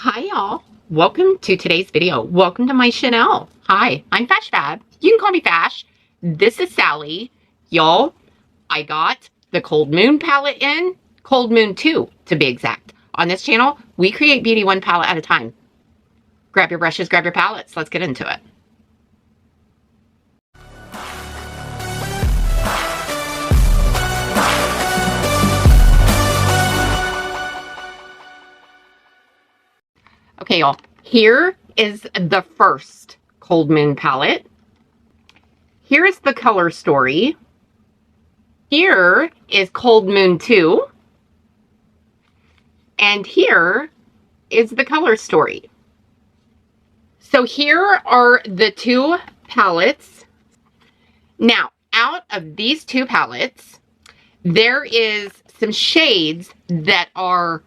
Hi y'all, welcome to today's video. Welcome to my Chanel. Hi, I'm FashFab. You can call me Fash. This is Sally. Y'all, I got the Cold Moon palette in, Cold Moon 2 to be exact. On this channel, we create beauty one palette at a time. Grab your brushes, grab your palettes. Let's get into it. Okay, y'all, here is the first Cold Moon palette. Here is the color story. Here is Cold Moon 2. And here is the color story. So here are the two palettes. Now, out of these two palettes, there is some shades that are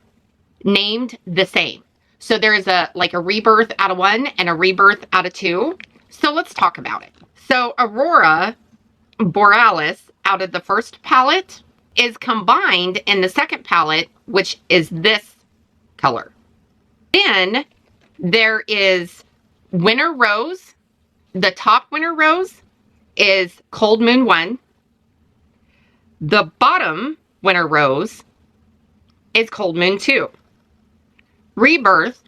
named the same. So there is a rebirth out of 1 and a rebirth out of 2. So let's talk about it. So Aurora Borealis out of the first palette is combined in the second palette, which is this color. Then there is Winter Rose. The top Winter Rose is Cold Moon 1. The bottom Winter Rose is Cold Moon 2. Rebirth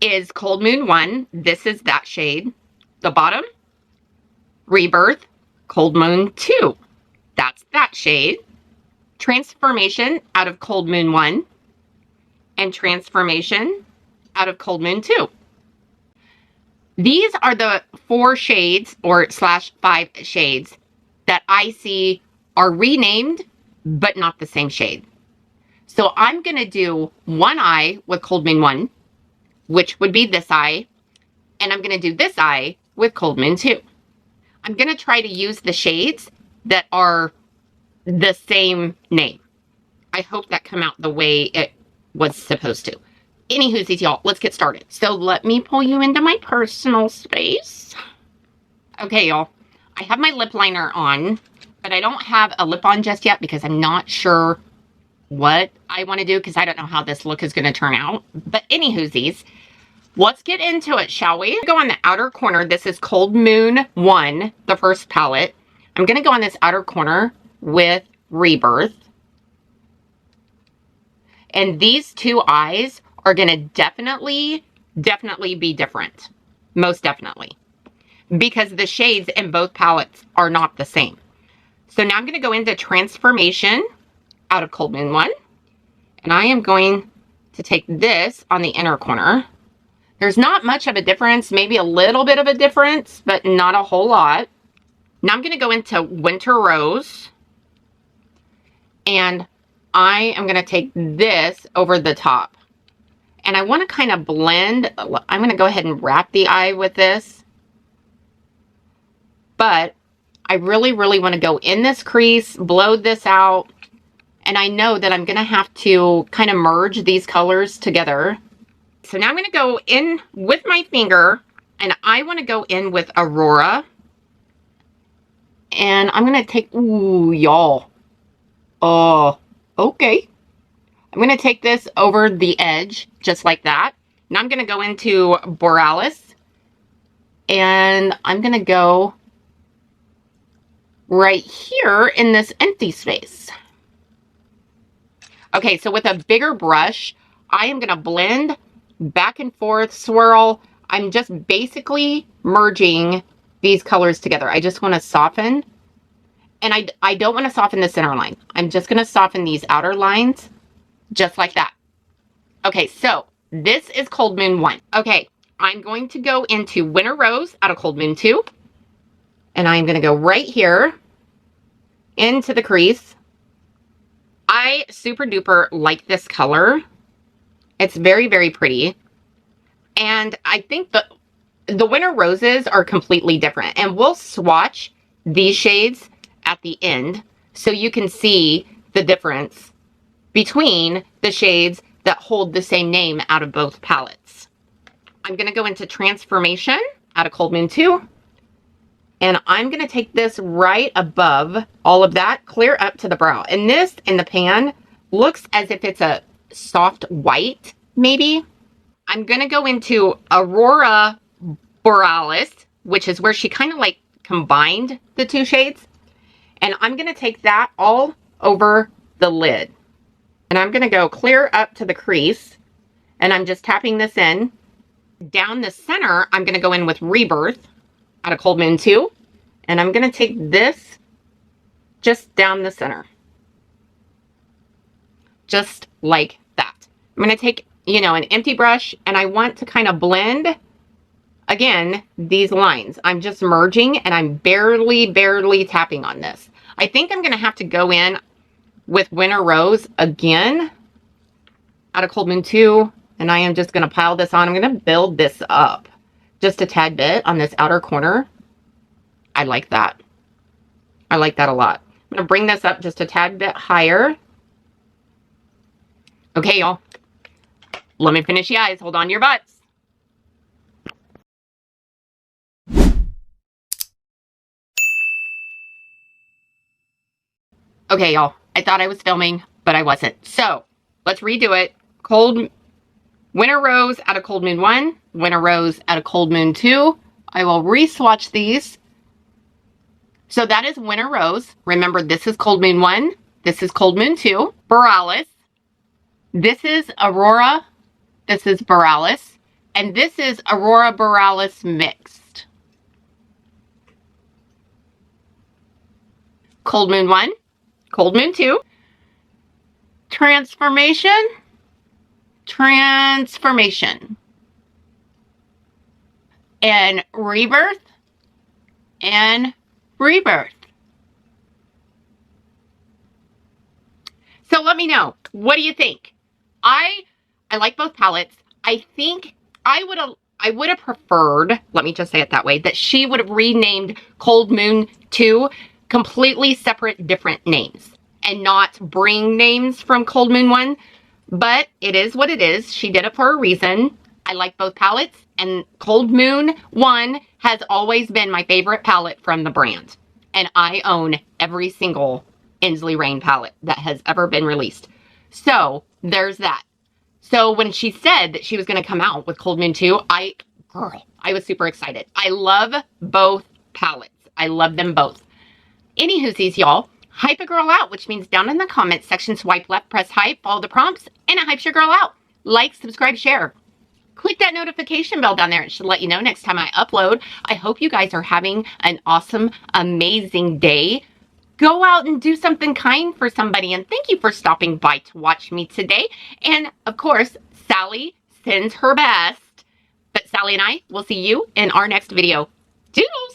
is Cold Moon 1. This is that shade. The bottom, Rebirth, Cold Moon 2. That's that shade. Transformation out of Cold Moon 1. And Transformation out of Cold Moon 2. These are the 4 shades or /5 shades that I see are renamed, but not the same shade. So I'm going to do one eye with Cold Moon 1, which would be this eye. And I'm going to do this eye with Cold Moon 2. I'm going to try to use the shades that are the same name. I hope that come out the way it was supposed to. Anywho's, y'all, let's get started. So let me pull you into my personal space. Okay, y'all. I have my lip liner on, but I don't have a lip on just yet because I'm not sure what I want to do because I don't know how this look is going to turn out. But anywho's, let's get into it, shall we? Go on the outer corner. This is Cold Moon 1, the first palette. I'm going to go on this outer corner with Rebirth. And these two eyes are going to definitely be different. Most definitely. Because the shades in both palettes are not the same. So now I'm going to go into Transformation out of Cold Moon 1. And I am going to take this on the inner corner. There's not much of a difference, maybe a little bit of a difference, but not a whole lot. Now I'm going to go into Winter Rose. And I am going to take this over the top. And I want to kind of blend. I'm going to go ahead and wrap the eye with this. But I really want to go in this crease, blow this out. And I know that I'm going to have to kind of merge these colors together. So now I'm going to go in with my finger. And I want to go in with Aurora. And I'm going to take, ooh, y'all. Oh, okay. I'm going to take this over the edge, just like that. Now I'm going to go into Borealis. And I'm going to go right here in this empty space. Okay, so with a bigger brush, I am going to blend back and forth, swirl. I'm just basically merging these colors together. I just want to soften. And I don't want to soften the center line. I'm just going to soften these outer lines just like that. Okay, so this is Cold Moon 1. Okay, I'm going to go into Winter Rose out of Cold Moon 2. And I'm going to go right here into the crease. I super duper like this color. It's very pretty. And I think the Winter Roses are completely different. And we'll swatch these shades at the end so you can see the difference between the shades that hold the same name out of both palettes. I'm going to go into Transformation out of Cold Moon 2. And I'm going to take this right above all of that, clear up to the brow. And this in the pan looks as if it's a soft white, maybe. I'm going to go into Aurora Borealis, which is where she kind of like combined the two shades. And I'm going to take that all over the lid. And I'm going to go clear up to the crease. And I'm just tapping this in. Down the center, I'm going to go in with Rebirth out of Cold Moon 2. And I'm going to take this just down the center. Just like that. I'm going to take, you know, an empty brush, and I want to kind of blend, again, these lines. I'm just merging, and I'm barely tapping on this. I think I'm going to have to go in with Winter Rose again out of Cold Moon 2, and I am just going to pile this on. I'm going to build this up just a tad bit on this outer corner. I like that. I like that a lot. I'm going to bring this up just a tad bit higher. Okay, y'all. Let me finish the eyes. Hold on to your butts. Okay, y'all. I thought I was filming, but I wasn't. So, let's redo it. Winter Rose out of Cold Moon 1. Winter Rose out of Cold Moon 2. I will re-swatch these. So that is Winter Rose. Remember, this is Cold Moon 1. This is Cold Moon 2. Borealis. This is Aurora. This is Borealis. And this is Aurora Borealis mixed. Cold Moon 1. Cold Moon 2. Transformation. Transformation. And Rebirth. And Rebirth. So let me know. What do you think? I like both palettes. I think I would have preferred, let me just say it that way, that she would have renamed Cold Moon 2 completely separate, different names and not bring names from Cold Moon 1. But it is what it is. She did it for a reason. I like both palettes, and Cold Moon 1 has always been my favorite palette from the brand. And I own every single Inslee Rain palette that has ever been released. So there's that. So when she said that she was going to come out with Cold Moon 2, I was super excited. I love both palettes. I love them both. Anywhoosies, y'all, hype a girl out, which means down in the comments section, swipe left, press hype, follow the prompts, and it hypes your girl out. Like, subscribe, share. Click that notification bell down there. It should let you know next time I upload. I hope you guys are having an awesome, amazing day. Go out and do something kind for somebody. And thank you for stopping by to watch me today. And of course, Sally sends her best. But Sally and I will see you in our next video. Toodles!